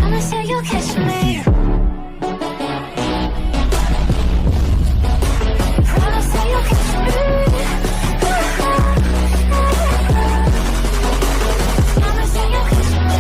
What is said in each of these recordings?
Promise that you'll catch me. Promise that you'll catch me. Promise that you'll catch me.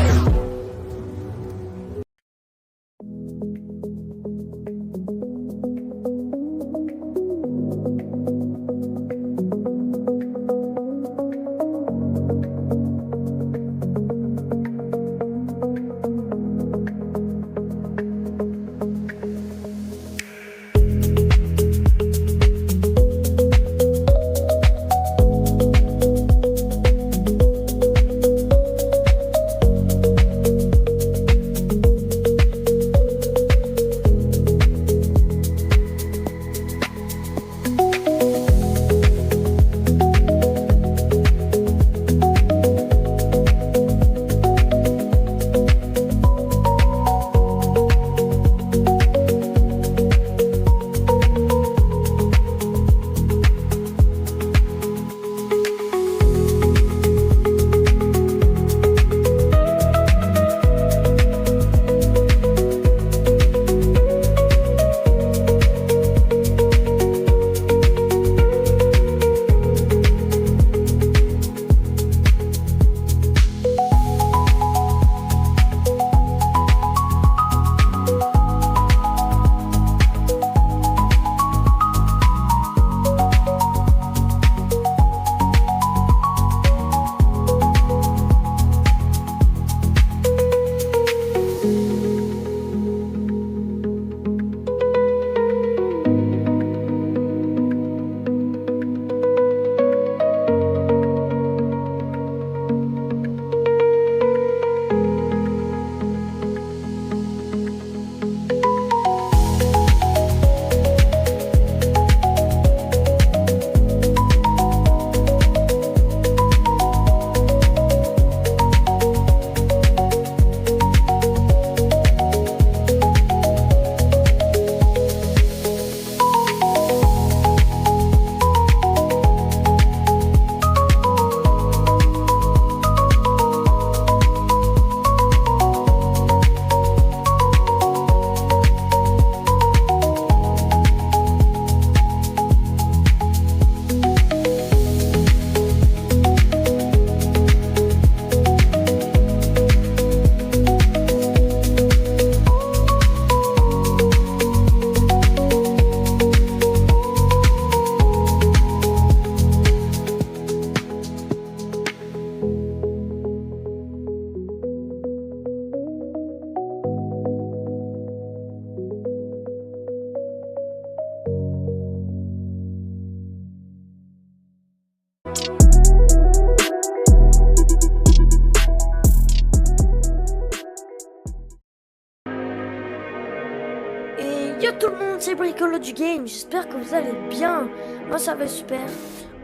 Yo tout le monde, c'est Bricolo du Game, j'espère que vous allez bien. Moi ça va super.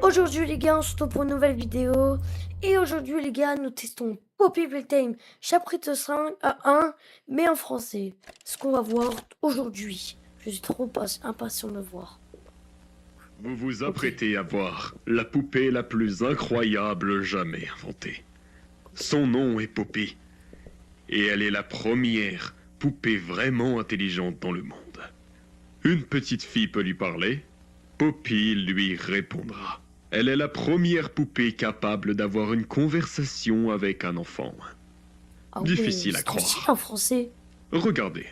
Aujourd'hui les gars, on se retrouve pour une nouvelle vidéo. Et aujourd'hui les gars, nous testons Poppy Playtime chapitre 5 à 1, mais en français. Ce qu'on va voir aujourd'hui. Je suis trop impatient de voir. Vous vous apprêtez à voir la poupée la plus incroyable jamais inventée. Son nom est Poppy. Et elle est la première poupée vraiment intelligente dans le monde. Une petite fille peut lui parler, Poppy lui répondra. Elle est la première poupée capable d'avoir une conversation avec un enfant. Ah Difficile ouais, à croire. En français. Regardez.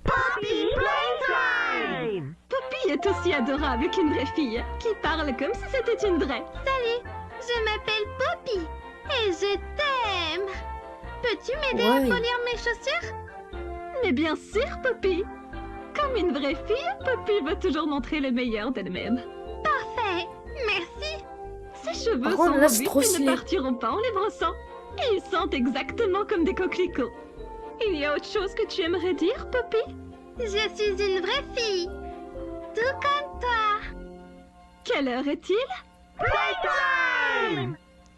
Poppy Playtime! Poppy est aussi adorable qu'une vraie fille, qui parle comme si c'était une vraie. Salut, je m'appelle Poppy et je t'aime. Peux-tu m'aider à polir mes chaussures? Mais bien sûr, Poppy. Comme une vraie fille, Poppy va toujours montrer le meilleur d'elle-même. Parfait, merci. Ses cheveux contre, sont là, c'est trop robustes et ne stylé. partiront pas en les brossant. Et ils sentent exactement comme des coquelicots. Il y a autre chose que tu aimerais dire, Poppy? Je suis une vraie fille, tout comme toi. Quelle heure est-il? Playtime!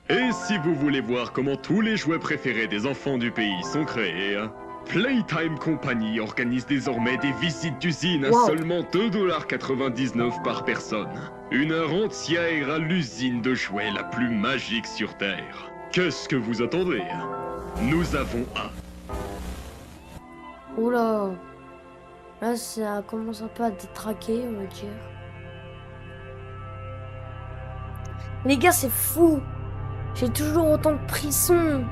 Et si vous voulez voir comment tous les jouets préférés des enfants du pays sont créés, Playtime Company organise désormais des visites d'usine à seulement 2,99$ par personne. Une heure entière à l'usine de jouets la plus magique sur Terre. Qu'est-ce que vous attendez? Nous avons un. Oula. Là, ça commence un peu à détraquer, on va dire. Les gars, c'est fou. J'ai toujours autant de frissons.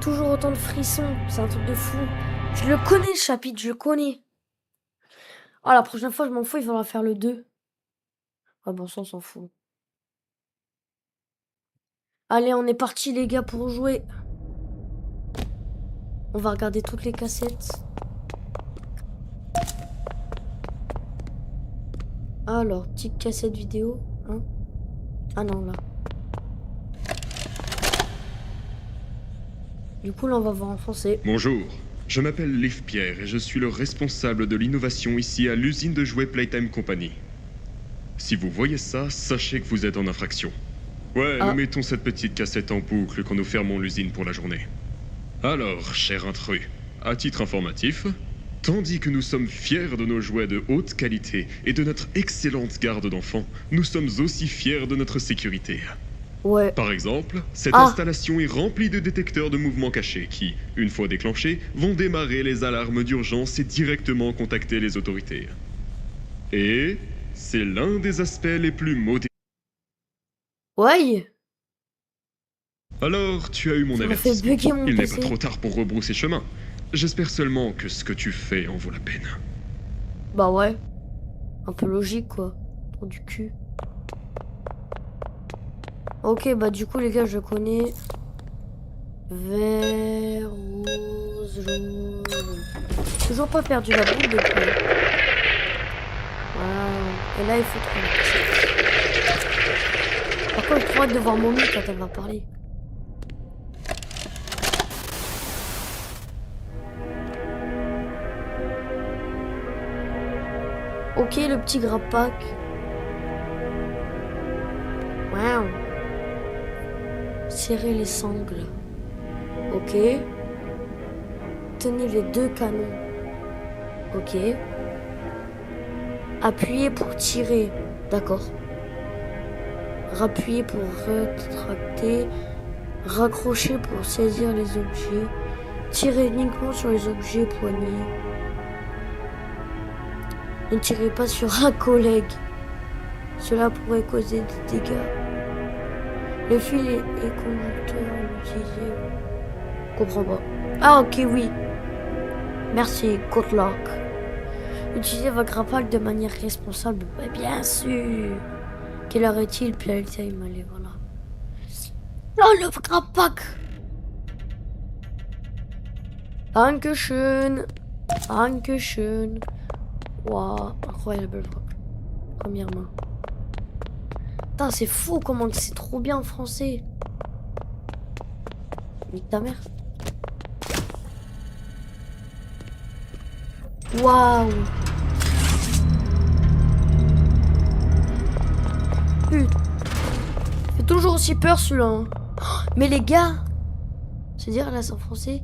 Toujours autant de frissons. C'est un truc de fou. Je le connais, le chapitre, je le connais. Ah, la prochaine fois, je m'en fous, il faudra faire le 2. Ah bon, ça, on s'en fout. Allez, on est parti, les gars, pour jouer. On va regarder toutes les cassettes. Alors, petite cassette vidéo. Hein? Ah non, là. Du coup, là, on va voir en français. Bonjour, je m'appelle Liv Pierre et je suis le responsable de l'innovation ici à l'usine de jouets Playtime Company. Si vous voyez ça, sachez que vous êtes en infraction. Ouais, Ah. nous mettons cette petite cassette en boucle quand nous fermons l'usine pour la journée. Alors, cher intrus, à titre informatif, tandis que nous sommes fiers de nos jouets de haute qualité et de notre excellente garde d'enfants, nous sommes aussi fiers de notre sécurité. Ouais. Par exemple, cette Ah. installation est remplie de détecteurs de mouvements cachés qui, une fois déclenchés, vont démarrer les alarmes d'urgence et directement contacter les autorités. Et c'est l'un des aspects les plus modérés. Ouais. Alors, tu as eu mon Ça m'a fait avertissement. bugger mon Il n'est PC. pas trop tard pour rebrousser chemin. J'espère seulement que ce que tu fais en vaut la peine. Bah ouais. Un peu logique, quoi. Pour du cul. Ok, bah du coup, les gars, je connais. Vert, rose, jaune. Toujours pas perdu la boule depuis. Waouh. Et là, il faut trouver. Par contre, je crois de voir Mommy quand elle va parler. Ok, le petit grappack. Waouh. Serrer les sangles. Ok. Tenez les deux canons. Ok. Appuyez pour tirer. D'accord. Rappuyez pour rétracter. Raccrocher pour saisir les objets. Tirez uniquement sur les objets poignets. Ne tirez pas sur un collègue. Cela pourrait causer des dégâts. Le fil et conducteur utilisé. Comprends pas. Ah ok oui. Merci, good luck. Utilisez votre grappac de manière responsable. Ouais, bien sûr. Quelle heure est-il? Playtime, allez, voilà. Oh, le grappac. Dankeschön. Dankeschön. Waouh, incroyable. Première main. Putain, c'est fou comment c'est trop bien en français. Nique ta mère. Waouh. Putain. Fait toujours aussi peur celui-là. Hein. Oh, mais les gars, c'est-à-dire là c'est en français.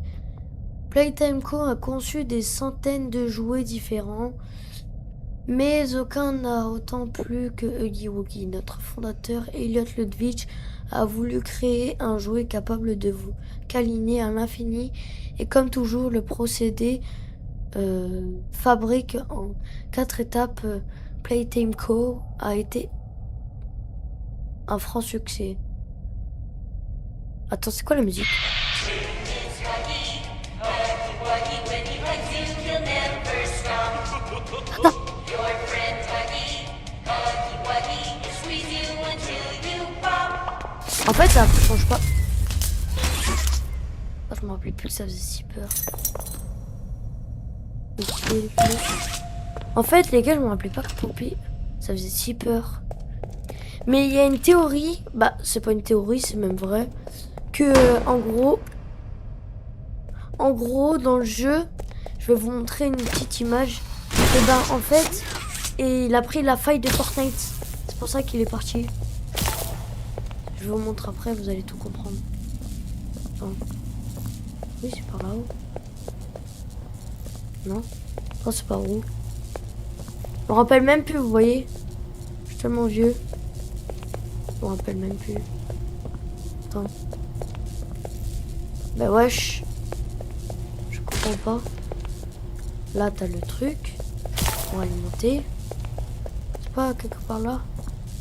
Playtime Co a conçu des centaines de jouets différents, mais aucun n'a autant plu que Huggy Wuggy. Notre fondateur Elliot Ludwig a voulu créer un jouet capable de vous câliner à l'infini, et comme toujours le procédé fabrique en 4 étapes. Playtime Co a été un franc succès. Attends, c'est quoi la musique? En fait, ça change pas. Oh, je me rappelais plus que ça faisait si peur. En fait, les gars, je me rappelais pas que Poppy, ça faisait si peur. Mais il y a une théorie, bah, c'est pas une théorie, c'est même vrai, que en gros, dans le jeu, je vais vous montrer une petite image. Et ben, en fait, il a pris la faille de Fortnite. C'est pour ça qu'il est parti. Je vous montre après, vous allez tout comprendre. Attends. Oui, c'est par là-haut. Non? Oh, c'est par où? Je me rappelle même plus, vous voyez? Je suis tellement vieux. Je me rappelle même plus. Attends. Bah wesh. Je comprends pas. Là t'as le truc. Pour alimenter. C'est pas quelque part là?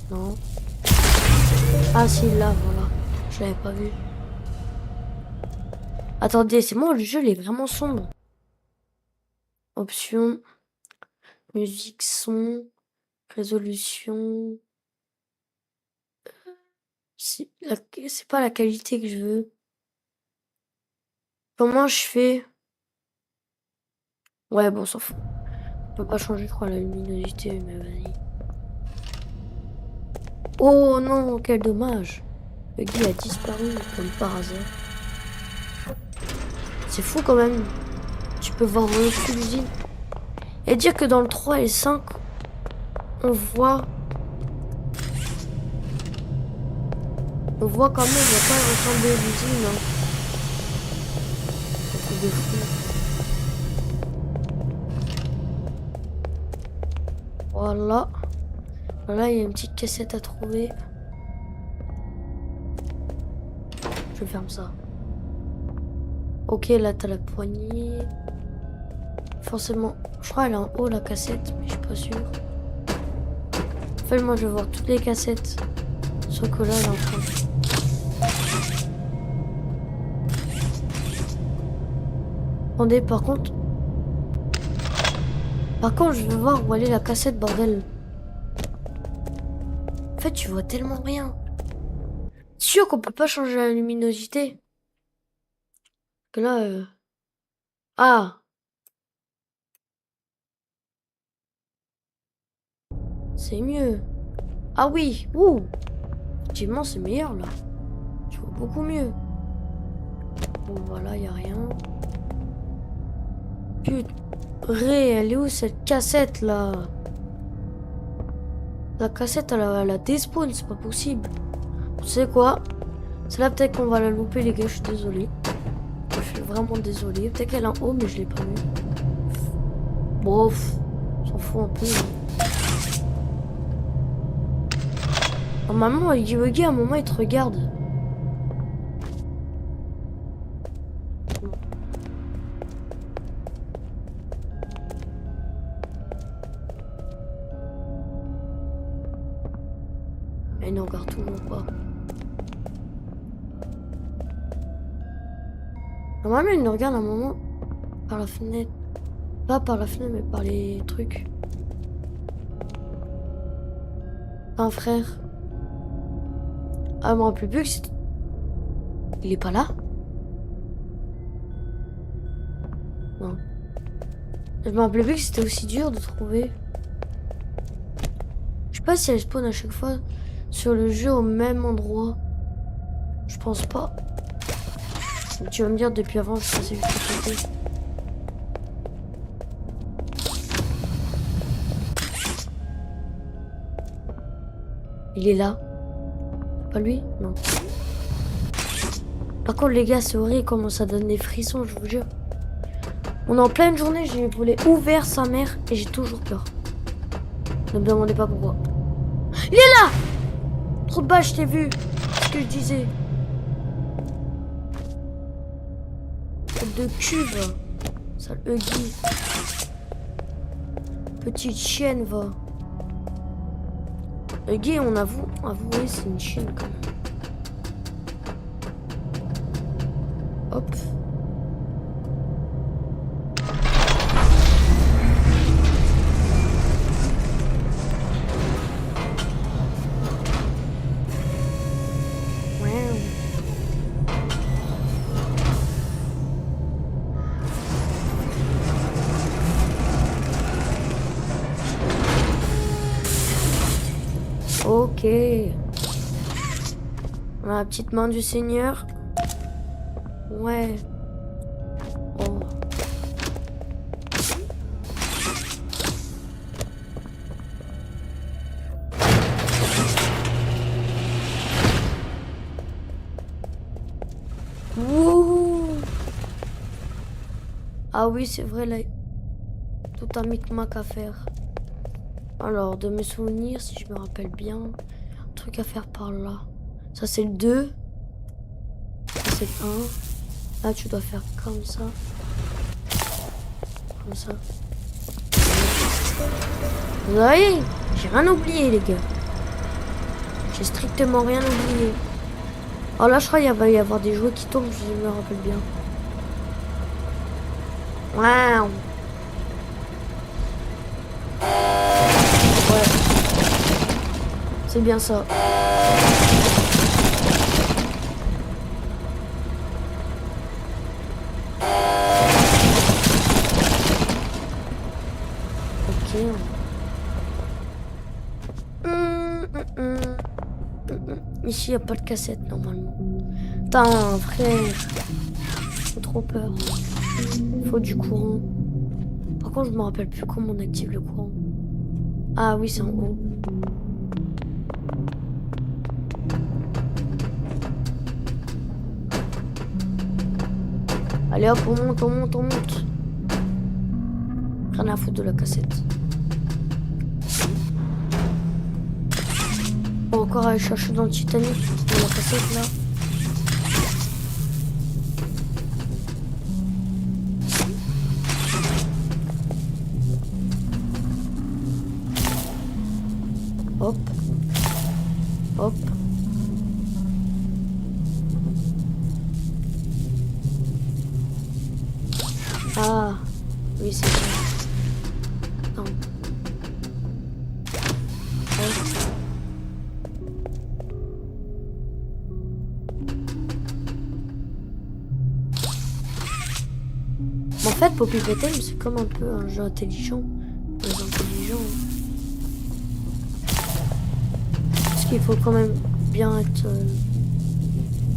Non. Ah si, là, voilà. Je l'avais pas vu. Attendez, c'est moi, le jeu il est vraiment sombre. Options. Musique, son. Résolution. C'est pas la qualité que je veux. Comment je fais? Ouais, bon, on s'en fout. On peut pas changer, je crois, la luminosité, mais vas-y. Oh non, quel dommage. Le guy a disparu comme par hasard. C'est fou quand même. Tu peux voir au-dessus de l'usine. Et dire que dans le 3 et 5, on voit quand même, il y a pas ressembler à l'usine. Hein. Un truc de fou. Voilà. Là, il y a une petite cassette à trouver. Je ferme ça. Ok, là, t'as la poignée. Forcément. Je crois qu'elle est en haut, la cassette, mais je suis pas sûre. En fait, moi, je vais voir toutes les cassettes. Sauf que là, elle est en train. Attendez, par contre, je veux voir où elle est la cassette, bordel. En fait, tu vois tellement rien. Sûr qu'on peut pas changer la luminosité. Que là, Ah! C'est mieux. Ah oui! Ouh! Effectivement, c'est meilleur, là. Je vois beaucoup mieux. Bon, voilà, y a rien. Putain, elle est où cette cassette là? La cassette elle a despawn, c'est pas possible. Tu sais quoi? C'est là peut-être qu'on va la louper les gars, je suis désolé. Je suis vraiment désolé. Peut-être qu'elle est en haut mais je l'ai pas vue. Bof, on s'en fout un peu. Hein. Normalement, Yogi à un moment il te regarde. Il ne regarde toujours pas. Normalement, il nous regarde un moment par la fenêtre. Pas par la fenêtre, mais par les trucs. Un frère. Ah, je me rappelle plus que c'était... Il est pas là? Non. Je me rappelais plus que c'était aussi dur de trouver. Je sais pas si elle spawn à chaque fois sur le jeu au même endroit. Je pense pas. Tu vas me dire depuis avant je pensais juste à côté. Il est là. Pas lui? Non. Par contre les gars c'est horrible comment ça donne des frissons, je vous jure. On est en pleine journée, j'ai les volets ouverts sa mère et j'ai toujours peur. Ne me demandez pas pourquoi. Il est là! Trop de bas, je t'ai vu. C'est ce que je disais. De cube. Sale Huggy. Petite chienne, va. Huggy, on avoue, avouez, c'est une chienne quand même. Hop. Ok. On a la petite main du Seigneur. Ouais. Oh. Wouh. Ah oui, c'est vrai, là. Tout un micmac à faire. Alors, de mes souvenirs, si je me rappelle bien, un truc à faire par là. Ça, c'est le 2. Ça, c'est le 1. Là, tu dois faire comme ça. Comme ça. Vous voyez, j'ai rien oublié, les gars. J'ai strictement rien oublié. Alors là, je crois qu'il va y avoir des jouets qui tombent, si je me rappelle bien. Waouh. Ouais. C'est bien ça. Ok. Ici, il n'y a pas de cassette, normalement. Putain, frère. J'ai trop peur. Faut du courant. Par contre, je me rappelle plus comment on active le courant. Ah oui, c'est en haut. Allez hop, on monte, on monte, on monte. Rien à foutre de la cassette. On va encore aller chercher dans le Titanic, dans la cassette là. Hop. Hop. Ah, oui, c'est ça. Non. Hop. En fait, Poppy Playtime, c'est comme un peu un jeu intelligent. Très intelligent. Parce qu'il faut quand même bien être...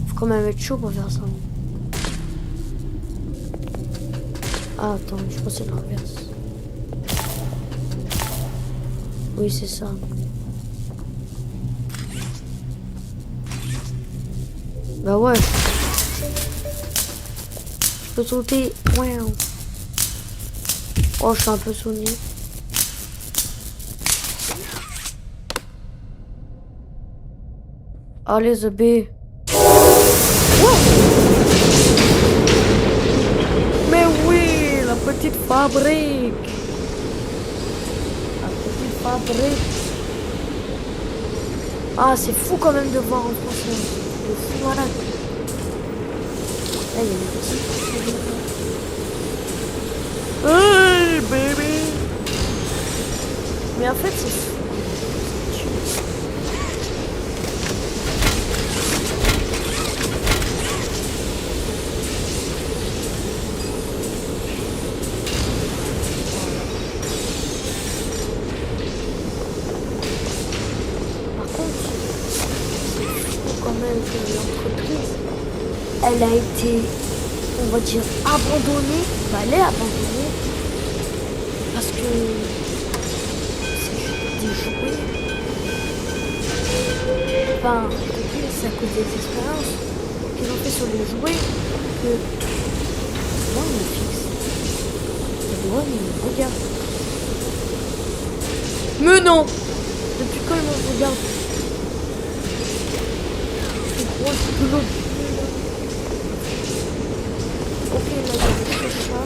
faut quand même être chaud pour faire ça. Ah, attends, je pense que c'est l'inverse. Oui, c'est ça. Bah ouais. Je peux sauter. Ouais. Oh, je suis un peu sonné. Allez, The B. Mais oui, la petite fabrique. La petite fabrique. Ah, c'est fou quand même de voir en français. C'est fou, voilà. Là, il y a une petite... Hey, baby. Mais en fait, c'est fou. Elle a été, on va dire, abandonnée. Bah, elle est abandonnée. Parce que c'est juste des jouets. Enfin, c'est à cause des expériences qu'ils ont fait sur les jouets que... Moi, on me fixe. Ouais, mais regarde. Mais non! Depuis quand il me regarde? C'est quoi ce boulot? Ok, là, je vais faire ça.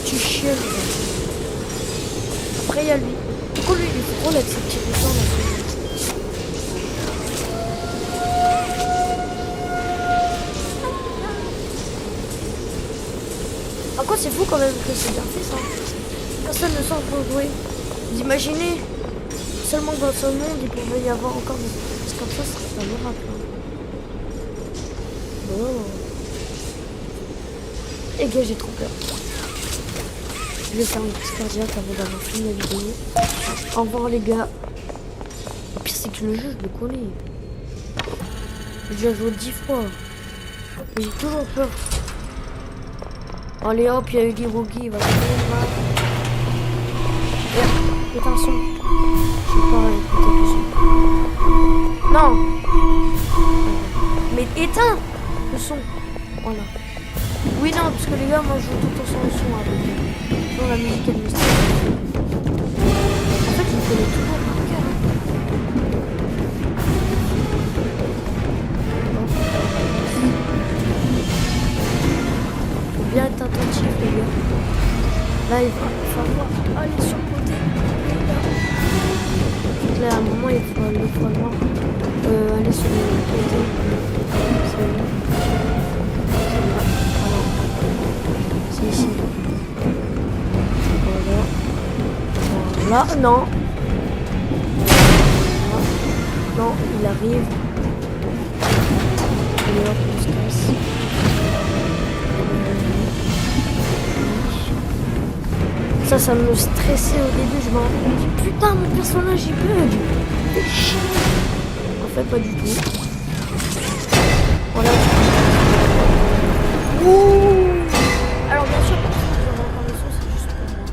Tu chiales. Après, il y a lui. Pourquoi lui, il est drôle avec ses petits boutons là? Par contre, c'est fou quand même que c'est bien fait ça. Personne ne sent pour jouer. Vous imaginez seulement dans ce monde, il pouvait y avoir encore des choses comme ça serait pas miracle. Oh. Et gars, j'ai trop peur. Je vais faire une petite cardiaque avant d'avoir fini la vidéo. Au revoir les gars. Le pire c'est que le jeu, je le connais. J'ai déjà joué 10 fois. Mais j'ai toujours peur. Allez hop, il y a eu des Woogie, il va venir là. Éteins le son. Je sais pas écouter le son. Non. Mais éteins le son. Voilà. Oui, non, parce que les gars, moi je joue tout le temps sans le son avec. Sinon la musique elle me stresse. En fait, il me connaît toujours par cœur. Là, il va falloir aller sur le côté. Là, à un moment, il faut aller sur le côté. C'est là. C'est ici. Voilà. Voilà. Non. Non, il arrive. Allez hop, on se casse. Ça me stressait au début, je m'en dis putain mon personnage il bug. En fait pas du tout. Voilà. Ouh. Alors bien sûr, pour ceux qui auront encore le son, c'est juste pour moi.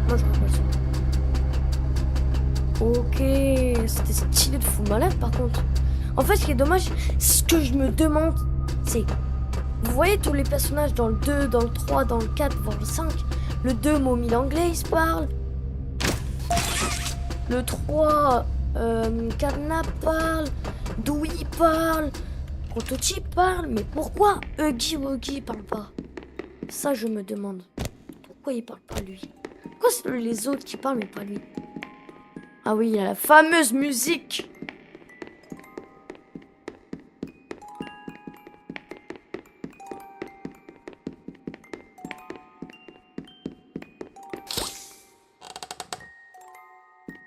Moi j'aurais pas le son. Ok, c'était stylé de fou malade par contre. En fait ce qui est dommage, ce que je me demande, c'est... Vous voyez tous les personnages dans le 2, dans le 3, dans le 4, voire le 5. Le 2, Mommy l'anglais, il se parle. Le 3, Karna parle. Dewey parle. Prototype parle. Mais pourquoi Huggy Wuggy parle pas? Ça, je me demande. Pourquoi il parle pas lui? Pourquoi c'est les autres qui parlent mais pas lui? Ah oui, il y a la fameuse musique.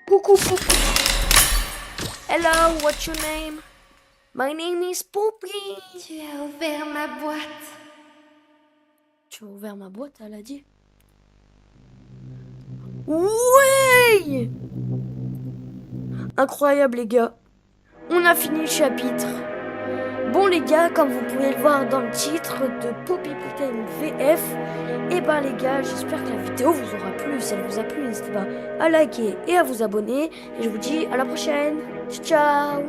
Coucou, Poupie. Hello, what's your name? My name is Poupie. Tu as ouvert ma boîte. Tu as ouvert ma boîte, elle a dit. Oui! Incroyable, les gars. On a fini le chapitre. Bon, les gars, comme vous pouvez le voir dans le titre de Poppy Playtime VF, et ben les gars, j'espère que la vidéo vous aura plu. Si elle vous a plu, n'hésitez pas à liker et à vous abonner. Et je vous dis à la prochaine. Ciao!